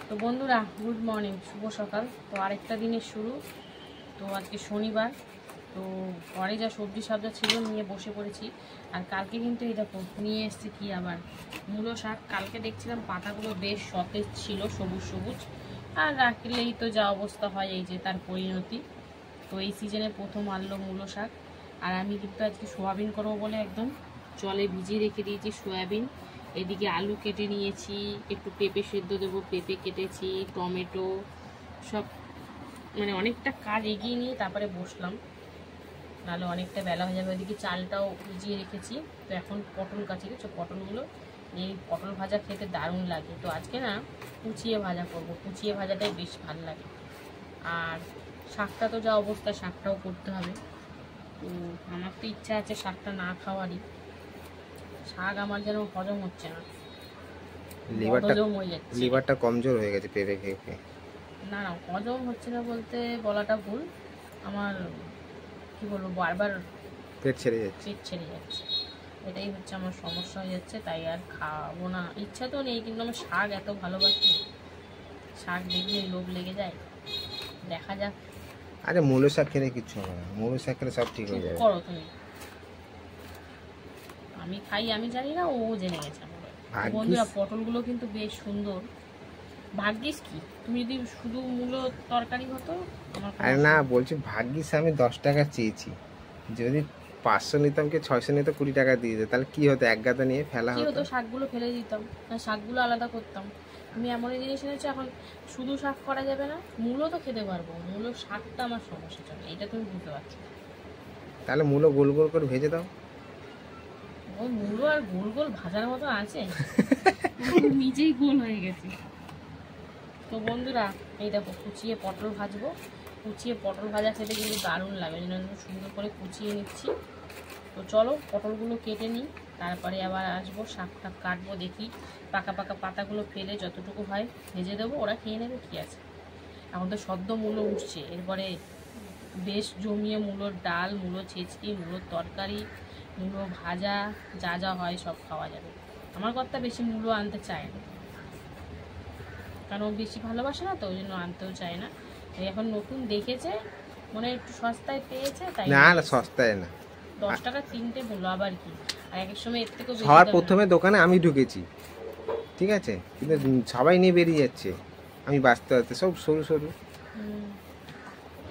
তো বন্ধুরা good morning, শুভ সকাল। তো আরেকটা দিনের শুরু। তো আজকে শনিবার। তো ঘরে যা সবজি সবজা ছিল নিয়ে বসে পড়েছি। আর কালকে কিন্তু এই দেখো নিয়ে এসছে কি আবার মূলো শাক। কালকে দেখছিলাম পাতাগুলো বেশ সতেজ ছিল, সবুজ সবুজ। আর রাখলেই তো যা অবস্থা হয়, এই যে তার পরিণতি। তো এই সিজনে প্রথম আনলো মূলো শাক। আর আমি কিন্তু আজকে সোয়াবিন করবো বলে একদম জলে ভিজিয়ে রেখে দিয়েছি সোয়াবিন। এদিকে আলু কেটে নিয়েছি, একটু পেঁপে সেদ্ধ দেবো, পেঁপে কেটেছি, টমেটো সব মানে অনেকটা কাজ এগিয়ে নিয়ে তারপরে বসলাম, নাহলে অনেকটা বেলা হয়ে যাবে। ওইদিকে চালটাও ভিজিয়ে রেখেছি। তো এখন পটল কাছি, দেখছো পটলগুলো, এই পটল ভাজা খেতে দারুণ লাগে। তো আজকে না কুচিয়ে ভাজা করবো, কুচিয়ে ভাজাটাই বেশ ভালো লাগে। আর শাকটা তো যা অবস্থা, শাকটাও করতে হবে। তো আমার তো ইচ্ছা আছে শাকটা না খাওয়ারই। শাক আমার যেন হজম হচ্ছে না, লিভারটা কমজোর হয়ে গেছে পেঁপে খেয়ে খেয়ে। না না, হজম হচ্ছে না বলতে বলাটা ভুল। আমার কি বলবো, বারবার পেট ছেড়ে যাচ্ছে, এটাই হচ্ছে আমার সমস্যা হয়ে যাচ্ছে। তাই আর খাবো না, ইচ্ছা তো নেই, কিন্তু আমার শাক এত ভালোবাসি, শাক দেখলে লোভ লেগে যায়। দেখা যাক। আরে মূলো শাক খেলে কিচ্ছু হবে না, মূলো শাক খেলে সব ঠিক হয়ে যাবে। করো তুমি, আমি খাই, আমি জানি না, ও জেনে গেছে। বন্ধুরা পটলগুলো কিন্তু বেশ সুন্দর। ভাগ্যিস কি, তুমি যদি শুধু মূলো তরকারি হতো। আরে না, বলছি ভাগ্যিস আমি 10 টাকা চেয়েছি, যদি 500 নিতাম কি 600 নিতে 20 টাকা দিয়ে দিত, তাহলে কি হতো, এক গাদা নিয়ে ফেলা হতো। শাকগুলো ফেলে দিতাম না, শাকগুলো আলাদা করতাম। আমি এমন জিনিস এনেছি, এখন শুধু শাক করা যাবে না, মূলো তো খেতে পারবো। মূলো শাকটা আমার সমস্যা চলে, এটা তুমি বুঝতে পারছো। তাহলে মূলো গোল গোল করে ভেজে দাও। ও মূলো আর গোল গোল ভাজার মতো আছে, নিজেই গোল হয়ে গেছে। তো বন্ধুরা এই দেখো কুচিয়ে পটল ভাজবো। কুচিয়ে পটল ভাজা খেতে কিন্তু দারুণ লাগে, জন্য সুন্দর করে কুচিয়ে নিচ্ছি। তো চলো পটলগুলো কেটে নিই, তারপরে আবার আসবো, শাকটা কাটবো। দেখি পাকা পাকা পাতাগুলো ফেলে যতটুকু হয় ভেজে দেবো, ওরা খেয়ে নেবে, কি আছে। এখন তো সদ্য মূলো উঠছে, এরপরে বেশ জমিয়ে মূলোর ডাল, মূলো ছেঁচকি, মূলোর তরকারি, মূলো ভাজা, যা যা হয় সব খাওয়া যাবে। আমার কর্তা বেশি মূলো আনতে চায় না, কারণ ও বেশি ভালোবাসে না, তো ওই জন্য আনতেও চায় না। এখন নতুন দেখেছে, মনে একটু সস্তায় পেয়েছে, তাই না না সস্তায় না, 10 টাকা তিনটে বললো, আবার কি। আর এক এক সময় এর থেকেও বেশি। সবার প্রথমে দোকানে আমি ঢুকেছি, ঠিক আছে, কিন্তু সবাই নিয়ে বেরিয়ে যাচ্ছে, আমি বাঁচতে বাঁচতে সব সরু সরু।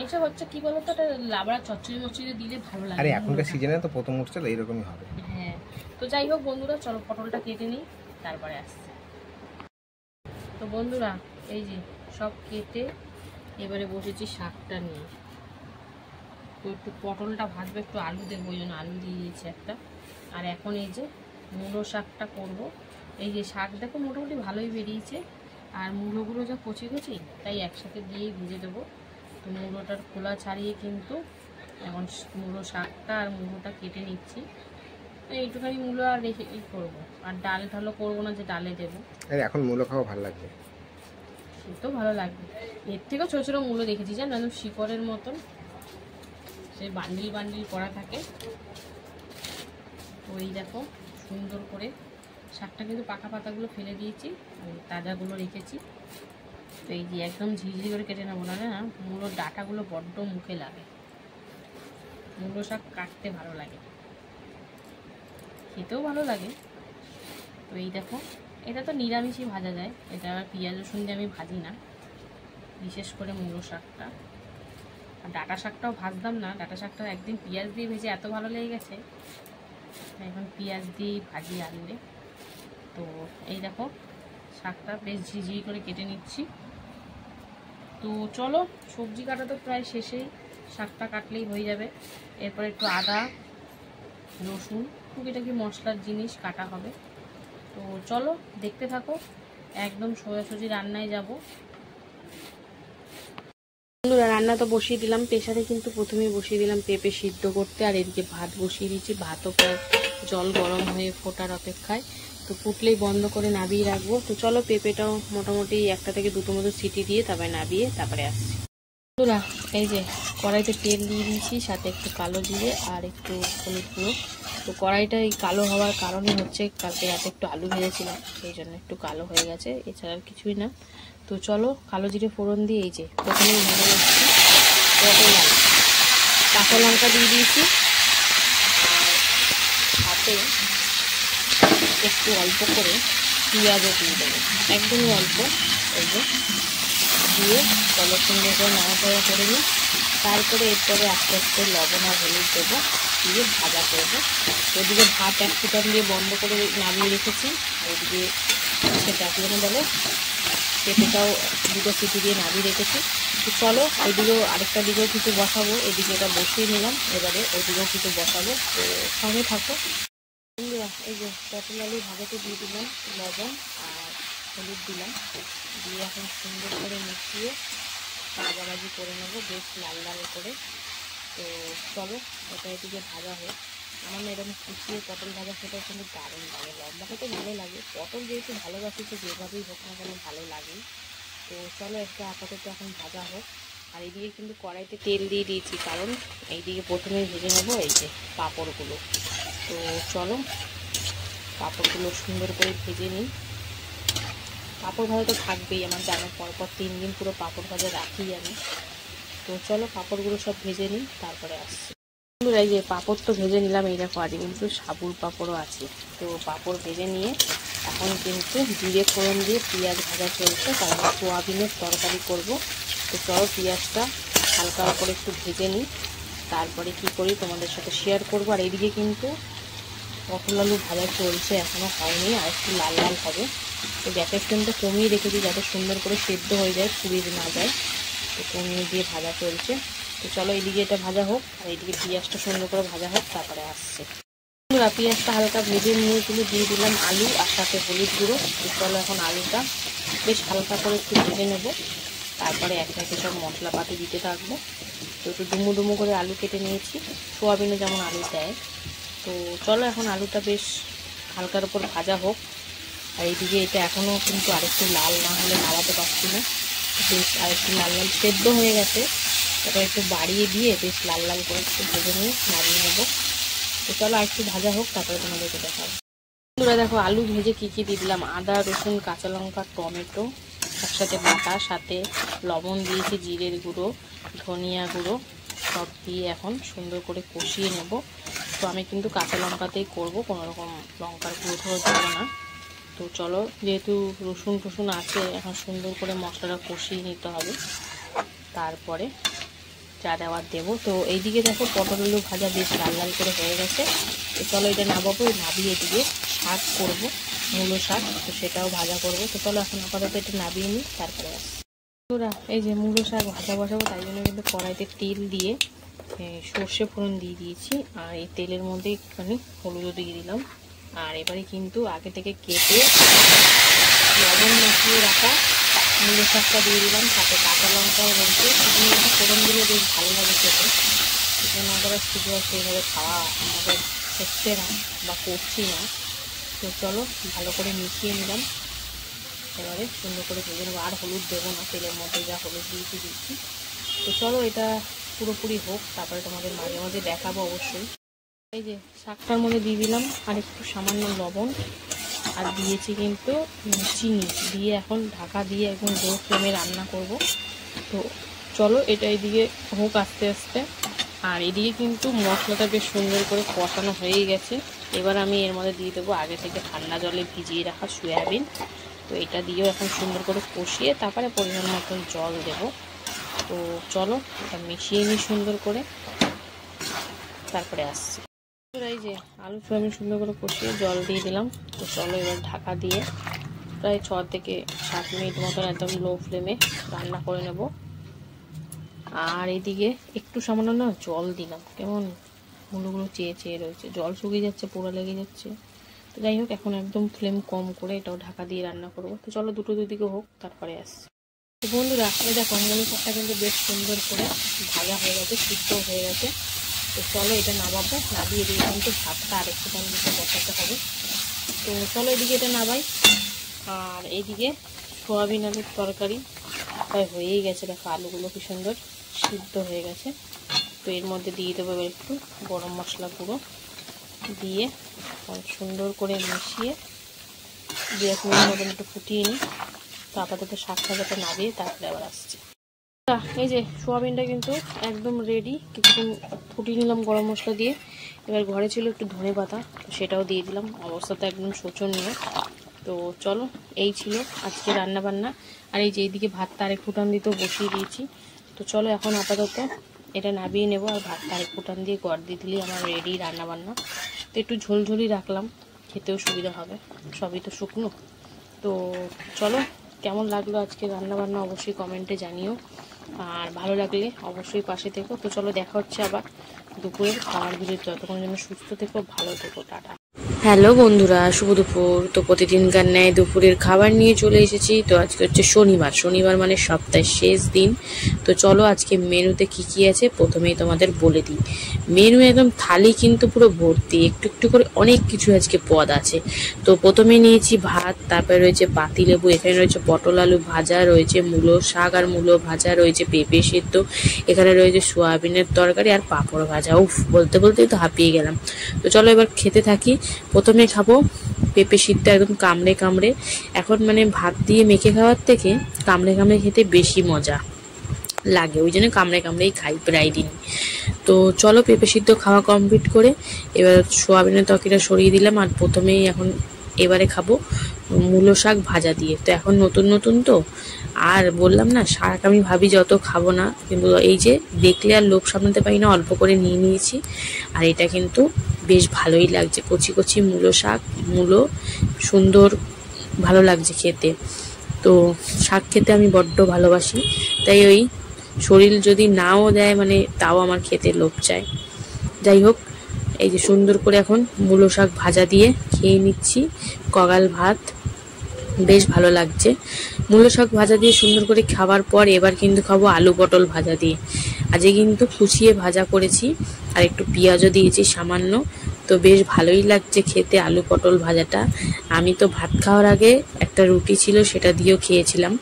এইসব হচ্ছে কি বলতো, লাবড়া চচ্চড়ি মচ্চড়ি দিলে ভালো লাগে। আরে এখনকার সিজনে তো প্রথম উঠছে, এইরকমই হবে। হ্যাঁ, তো যাই হোক বন্ধুরা, চলো পটলটা কেটে নিই, তারপরে আসছি। তো বন্ধুরা এই যে সব কেটে এবারে বসেছি শাকটা নিয়ে। তো একটু পটলটা ভাজবো, একটু আলু দেবো, ওই জন্য আলু দিয়ে দিয়েছি একটা। আর এখন এই যে মূলো শাকটা করব। এই যে শাক দেখো মোটামুটি ভালোই বেরিয়েছে, আর মূলোগুলো যা কচি কচি, তাই একসাথে দিয়ে ভেজে দেবো। তো মূলোটার খোলা ছাড়িয়ে কিন্তু এখন মূলো শাকটা আর মূলোটা কেটে নিচ্ছি। তো এইটুখানি মূলো আর রেখে এই করবো, আর ডাল ঢালও করবো না যে ডালে দেবো। এখন মূলো খাওয়া ভালো লাগবে, সে তো ভালো লাগবে। এর থেকেও ছোটো ছোটো মূলো দেখেছি, জানো, একদম শিকড়ের মতন, সে বান্ডিল বান্ডিল করা থাকে। তো এই দেখো সুন্দর করে শাকটা কিন্তু পাকা পাতাগুলো ফেলে দিয়েছি, তাজাগুলো রেখেছি। তো এই যে একদম ঝিঝি করে কেটে নেবো, না না মূলোর ডাঁটাগুলো বড্ড মুখে লাগে। মূলো শাক কাটতে ভালো লাগে, খেতেও ভালো লাগে। তো এই দেখো, এটা তো নিরামিষই ভাজা যায়, এটা আবার পেঁয়াজ রসুন দিয়ে আমি ভাজি না, বিশেষ করে মূলো শাকটা। আর ডাঁটা শাকটাও ভাজতাম না, ডাঁটা শাকটা একদিন পেঁয়াজ দিয়ে ভেজে এত ভালো লেগে গেছে, এখন পেঁয়াজ দিয়ে ভাজি আনলে। তো এই দেখো শাকটা বেশ ঝিঝি করে কেটে নিচ্ছি। তো চলো, সবজি কাটা তো প্রায় শেষেই, শাকটা কাটলেই হয়ে যাবে। এরপর একটু আদা রসুন টুকিটাকি মশলার জিনিস কাটা হবে। তো চলো দেখতে থাকো, একদম সোজাসুজি রান্নায় যাব। বন্ধুরা রান্না তো বসিয়ে দিলাম, প্রেসারে কিন্তু প্রথমেই বসিয়ে দিলাম পেঁপে সিদ্ধ করতে। আর এদিকে ভাত বসিয়ে দিয়েছি, ভাতও প্রায় জল গরম হয়ে ফোটার অপেক্ষায়। তো ফুটলেই বন্ধ করে নাবিয়ে রাখবো। তো চলো পেঁপেটাও মোটামুটি 1 থেকে 2টো মতো সিটি দিয়ে তারপরে নাবিয়ে তারপরে আসছি। বন্ধুরা এই যে কড়াইতে তেল দিয়ে দিয়েছি, সাথে একটু কালো জিরে আর একটু হলুদ গুঁড়ো। তো কড়াইটা এই কালো হওয়ার কারণে হচ্ছে কালকে রাতে একটু আলু ভেজেছিলাম, সেই জন্য একটু কালো হয়ে গেছে, এছাড়া আর কিছুই না। তো চলো কালো জিরে ফোড়ন দিয়ে এই যে প্রথমেই ভেজে যাচ্ছি পটল আলু, কাঁচা লঙ্কা দিয়ে দিয়েছি আর সাথে একটু অল্প করে পেঁয়াজও দিয়ে দেবো, একদমই অল্প। এই যে দিয়ে চলো সুন্দর করে নাড়াচাড়া করে নিই। তারপরে এরপরে আস্তে আস্তে লবণ আর হলুদ দেবো, দিয়ে ভাজা করবো। ওদিকে ভাত এক ফুটান দিয়ে বন্ধ করে নামিয়ে রেখেছি, আর ওদিকে সেটা যেন বলে পেঁপেটাও দুটো সিটি দিয়ে নামিয়ে রেখেছি। তো চলো ওইদিকেও আরেকটা দিকেও কিছু বসাবো, এদিকে এটা বসিয়ে নিলাম, এবারে ওইদিকেও কিছু বসাবো, তো সঙ্গে থাকো বন্ধুরা। এই যে পটল আলু ভাজাতে দিয়ে দিলাম লবণ আর হলুদ দিলাম, দিয়ে এখন সুন্দর করে মিশিয়ে ভাজাভাজি করে নেবো বেশ লাল লাল করে। তো চলো এটা এদিকে ভাজা হোক। আমার না এরকম কুচিয়ে পটল ভাজা খেতেও কিন্তু দারুণ লাগে, লম্বা খেতে ভালো লাগে, পটল যেহেতু ভালোবাসি তো যেভাবেই হোক না কেন ভালো লাগে। তো চলো একটা আপাতত এখন ভাজা হোক। আর এইদিকে কিন্তু কড়াইতে তেল দিয়ে দিয়েছি, কারণ এইদিকে প্রথমে ভেজে নেবো এই যে পাঁপড়গুলো। তো চলো পাঁপড়গুলো সুন্দর করে ভেজে নিই। পাঁপড় ভাজা তো থাকবেই, আমার জানার পরপর 3 দিন পুরো পাঁপড় ভাজা রাখি আমি। তো চলো পাঁপড়গুলো সব ভেজে নিই, তারপরে আসছি। এই যে পাঁপড় তো ভেজে নিলাম, এই দেখো আজ কিন্তু সাবুর পাঁপড়ও আছে। তো পাঁপড় ভেজে নিয়ে এখন কিন্তু জিরে ফোড়ন দিয়ে পেঁয়াজ ভাজা চলছে, কারণ সোয়াবিনের তরকারি করব। তো চলো পেঁয়াজটা হালকা করে একটু ভেজে নিই, তারপরে কি করি তোমাদের সাথে শেয়ার করবো। আর এইদিকে কিন্তু পটল আলু ভাজা চলছে, এখনও হয়নি, আর একটু লাল লাল হবে। তো গ্যাসের ফ্লেমটা কমিয়ে রেখেছি যাতে সুন্দর করে সেদ্ধ হয়ে যায়, পুড়িয়ে না যায়। তো কমিয়ে দিয়ে ভাজা চলছে। তো চলো এইদিকে এটা ভাজা হোক, আর এইদিকে পেঁয়াজটা সুন্দর করে ভাজা হোক, তারপরে আসছে। পেঁয়াজটা হালকা ভেজে নিয়ে কিন্তু দিয়ে দিলাম আলু আর সাথে হলুদ গুঁড়ো। তো চলো এখন আলুটা বেশ হালকা করে একটু ভেজে নেবো, তারপরে একে একে সব মশলাপাতি দিতে থাকবো। তো একটু ডুমো ডুমো করে আলু কেটে নিয়েছি, সোয়াবিনে যেমন আলু দেয়। তো চলো এখন আলুটা বেশ হালকার উপর ভাজা হোক। আর এইদিকে এটা এখনও কিন্তু আরেকটু লাল না হলে নাড়াতে পারছি না, বেশ আরেকটু লাল লাল সেদ্ধ হয়ে গেছে, তারপর একটু বাড়িয়ে দিয়ে বেশ লাল লাল করে একটু ভেজে নিয়ে নাড়িয়ে নেবো। তো চলো আরেকটু ভাজা হোক, তারপরে তোমাদেরকে দেখাবো। বন্ধুরা দেখো আলু ভেজে কী কী দিয়ে দিলাম, আদা রসুন কাঁচা লঙ্কা টমেটো একসাথে বাটা, সাথে লবণ দিয়েছি, জিরের গুঁড়ো ধনিয়া গুঁড়ো সব দিয়ে এখন সুন্দর করে কষিয়ে নেব। তো আমি কিন্তু কাঁচা লঙ্কাতেই করবো, কোনো রকম লঙ্কার গুঁড়ো ধরো দেবো না। তো চলো যেহেতু রসুন টসুন আছে, এখন সুন্দর করে মশলাটা কষিয়ে নিতে হবে, তারপরে যা দেওয়ার দেবো। তো এইদিকে দেখো পটল আলু ভাজা বেশ লাল লাল করে হয়ে গেছে। তো চলো এটা নামাবো, নাবিয়ে দিয়ে শাক করবো, মূলো শাক, তো সেটাও ভাজা করবো। তো চলো এখন আপাতত এটা নাবিয়ে নিই, তারপরে আসছি। এই যে মূলো শাক ভাজা বসাবো, তাই জন্য কিন্তু কড়াইতে তেল দিয়ে সর্ষে ফোড়ন দিয়ে দিয়েছি, আর এই তেলের মধ্যে একটুখানি হলুদও দিয়ে দিলাম। আর এবারে কিন্তু আগে থেকে কেটে লবণ মাখিয়ে রাখা মূলো শাকটা দিয়ে দিলাম, সাথে কাঁচা লঙ্কাও রয়েছে। শুকনো লঙ্কা ফোড়ন দিলে বেশ ভালো লাগে খেতে, শুকনো লঙ্কাটা শুধু সেইভাবে খাওয়া আমাদের হচ্ছে না বা করছি না। তো চলো ভালো করে মিশিয়ে নিলাম, এবারে সুন্দর করে ভেজে নেবো। আর হলুদ দেবো না, তেলের মধ্যে যা হলুদ দিয়েছি। তো চলো এটা পুরোপুরি হোক, তারপরে তোমাদের মাঝে মাঝে দেখাবো অবশ্যই। এই যে শাকটার মধ্যে দিয়ে দিলাম আর একটু সামান্য লবণ, আর দিয়েছি কিন্তু চিনি দিয়ে এখন ঢাকা দিয়ে একদম লো ফ্লেমে রান্না করব। তো চলো এটা এদিকে হোক আস্তে আস্তে। আর এদিকে কিন্তু মশলাটা বেশ সুন্দর করে কষানো হয়েই গেছে। এবার আমি এর মধ্যে দিয়ে দেবো আগে থেকে ঠান্ডা জলে ভিজিয়ে রাখা সয়াবিন। তো এটা দিয়েও এখন সুন্দর করে কষিয়ে তারপরে পরিমাণ মতন জল দেব। তো চলো এটা মিশিয়ে নিই সুন্দর করে, তারপরে আসছি। এই যে আলু সয়াবিন সুন্দর করে কষিয়ে জল দিয়ে দিলাম। তো চলো এবার ঢাকা দিয়ে প্রায় 6 থেকে 7 মিনিট মতন একদম লো ফ্লেমে রান্না করে নেব। আর এইদিকে একটু সামান্য না জল দিলাম, কেমন মুলোগুলো চেয়ে চেয়ে রয়েছে, জল শুকিয়ে যাচ্ছে, পোড়া লেগে যাচ্ছে। তো যাই হোক এখন একদম ফ্লেম কম করে এটাও ঢাকা দিয়ে রান্না করব। তো চলো দুটো দুদিকে হোক, তারপরে আসছি। তো বন্ধুরা এই দেখো মূলো শাকটা কিন্তু বেশ সুন্দর করে ভাজা হয়ে গেছে, সিদ্ধ হয়ে গেছে। তো চলো এটা নামাবো, নামিয়ে দিয়ে কিন্তু ভাতটা আরেকটু টান দিতে বসাতে হবে। তো চলো এদিকে এটা নামাই। আর এইদিকে সোয়াবিন আলুর তরকারি প্রায় হয়েই গেছে, দেখো আলুগুলো কি সুন্দর সিদ্ধ হয়ে গেছে। তো এর মধ্যে দিয়ে দেবো এবার একটু গরম মশলা গুঁড়ো দিয়ে সুন্দর করে মিশিয়ে 2-1 মিনিট মতন একটু ফুটিয়ে নিই। তো আপাতত শাক ভাজাটা নামিয়ে তারপরে আবার আসছি। এই যে সোয়াবিনটা কিন্তু একদম রেডি, কিছুক্ষণ ফুটিয়ে নিলাম গরম মশলা দিয়ে। এবার ঘরে ছিল একটু ধনে পাতা, সেটাও দিয়ে দিলাম। অবস্থাটা একদম শোচনীয়। তো চলো, এই ছিল আজকে রান্না বান্না। আর এই যে এইদিকে ভাতটা আরেক ফুটান দিতেও বসিয়ে দিয়েছি। তো চলো এখন আপাতত এটা নামিয়ে নেব, আর ভাতটা আরেক ফুটান দিয়ে গড় দিয়ে দিলেই আমার রেডি রান্না বান্না। তো একটু ঝোলঝোলই রাখলাম, খেতেও সুবিধা হবে, সবই তো শুকনো। তো চলো, কেমন লাগলো আজকে রান্না বান্না অবশ্যই কমেন্টে জানিও, আর ভালো লাগলে অবশ্যই পাশে থেকো। তো চলো, দেখা হচ্ছে আবার দুপুরের খাবার ভিডিও। ততক্ষণ যেন সুস্থ থেকো, ভালো থেকো, টাটা। হ্যালো বন্ধুরা, শুভ দুপুর। তো প্রতিদিনকার ন্যায় দুপুরের খাবার নিয়ে চলে এসেছি। তো আজকে হচ্ছে শনিবার মানে সপ্তাহের শেষ দিন। তো চলো আজকে মেনুতে কি কি আছে প্রথমেই তোমাদের বলে দিই। মেনু একদম থালি কিন্তু পুরো ভর্তি, একটু একটু করে অনেক কিছু আজকে পদ আছে। তো প্রথমে নিয়েছি ভাত, তারপরে রয়েছে পাতিলেবু, এখানে রয়েছে পটল আলু ভাজা, রয়েছে মূলো শাক আর মূলো ভাজা, রয়েছে পেঁপে সেদ্ধ, এখানে রয়েছে সোয়াবিনের তরকারি আর পাঁপড় ভাজা। উফ, বলতে বলতেই তো হাঁপিয়ে গেলাম। তো চলো এবার খেতে থাকি। প্রথমে খাবো পেঁপে সিদ্ধ, একদম কামড়ে কামড়ে। এখন মানে ভাত দিয়ে মেখে খাওয়ার থেকে কামড়ে কামড়ে খেতে বেশি মজা লাগে, ওই জন্য কামড়ে কামড়েই খাই প্রায় দিন। তো চলো পেঁপে সিদ্ধ খাওয়া কমপ্লিট করে এবার সোয়াবিনের তরকারিটা সরিয়ে দিলাম। আর প্রথমেই এখন এবারে খাবো মূলো শাক ভাজা দিয়ে। তো এখন নতুন নতুন তো, আর বললাম না শাক আমি ভাবি যত খাবো না, কিন্তু এই যে দেখলে আর লোভ সামলাতে পারি না, অল্প করে নিয়ে নিয়েছি। আর এটা কিন্তু বেশ ভালোই লাগছে, কচি কচি মূলো শাক, মূলো সুন্দর ভালো লাগছে খেতে। তো শাক খেতে আমি বড্ড ভালোবাসি, তাই ওই শরীর যদি নাও দেয় মানে তাও আমার খেতে লোভ চায়। যাই হোক, এই যে সুন্দর করে এখন মূলো শাক ভাজা দিয়ে খেয়ে নিচ্ছি কগাল ভাত, বেশ ভালো লাগছে। মূলো শাক ভাজা দিয়ে সুন্দর করে খাবার পর এবার কিন্তু খাবো আলু পটল ভাজা দিয়ে। আজকে কিন্তু কুচিয়ে ভাজা করেছি আর একটু পেঁয়াজও দিয়েছি সামান্য। তো বেশ ভালোই লাগছে খেতে আলু পটল ভাজাটা। আমি তো ভাত খাওয়ার আগে একটা রুটি ছিল, সেটা দিয়েও খেয়েছিলাম।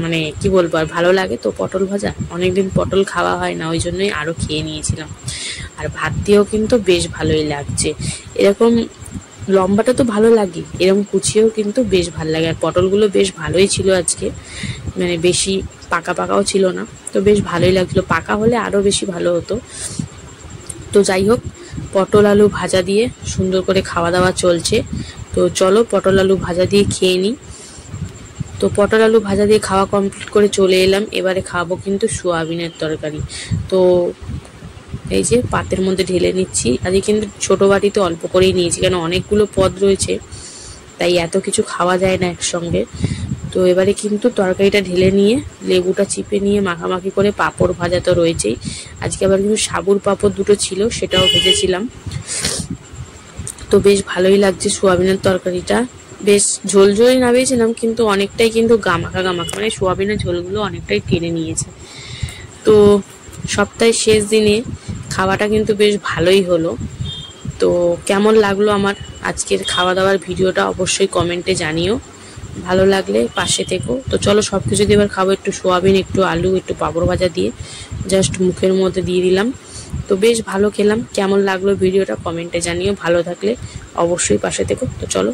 মানে কি বলবো, আর ভালো লাগে তো পটল ভাজা, অনেকদিন পটল খাওয়া হয় না, ওই জন্যই আরো খেয়ে নিয়েছিলাম। আর ভাত দিয়েও কিন্তু বেশ ভালোই লাগছে। এরকম লম্বাটা তো ভালো লাগে, এরকম কুচিয়েও কিন্তু বেশ ভালো লাগে। আর পটলগুলো বেশ ভালোই ছিল আজকে, মানে বেশি পাকা পাকাও ছিল না, তো বেশ ভালোই লাগছিলো। পাকা হলে আরো বেশি ভালো হতো। তো যাই হোক, পটল আলু ভাজা দিয়ে সুন্দর করে খাওয়া দাওয়া চলছে। তো চলো পটল আলু ভাজা দিয়ে খেয়ে নিই। তো পটল আলু ভাজা দিয়ে খাওয়া কমপ্লিট করে চলে এলাম, এবারে খাবো কিন্তু সোয়াবিনের তরকারি। তো এই যে পাতের মধ্যে ঢেলে নিচ্ছি। আজকে কিন্তু ছোট বাটিতে অল্প করেই নিয়েছি, কেন অনেকগুলো পদ রয়েছে, তাই এত কিছু খাওয়া যায় না একসঙ্গে। তো এবারে কিন্তু তরকারিটা ঢেলে নিয়ে লেবুটা চিপে নিয়ে মাখামাখি করে পাঁপড় ভাজা তো রয়েছেই। আজকে আবার কিন্তু সাবুর পাঁপড় দুটো ছিল, সেটাও ভেজেছিলাম। তো বেশ ভালোই লাগছে সোয়াবিনের তরকারিটা, বেশ ঝোল ঝোলই নামিয়েছিলাম, কিন্তু অনেকটাই কিন্তু গামাখা গামাখা, মানে সোয়াবিনের ঝোলগুলো অনেকটাই টেনে নিয়েছে। তো সপ্তাহের শেষ দিনে খাওয়াটা কিন্তু বেশ ভালোই হলো। তো কেমন লাগলো আমার আজকের খাওয়া দাওয়ার ভিডিওটা অবশ্যই কমেন্টে জানিও, ভালো লাগলে পাশে থেকো। তো চলো সবকিছু দিয়ে এবার খাবো, একটু সোয়াবিন, একটু আলু, একটু পাঁপড় ভাজা দিয়ে জাস্ট মুখের মধ্যে দিয়ে দিলাম। তো বেশ ভালো খেলাম। কেমন লাগলো ভিডিওটা কমেন্টে জানিও, ভালো থাকলে অবশ্যই পাশে থেকো। তো চলো।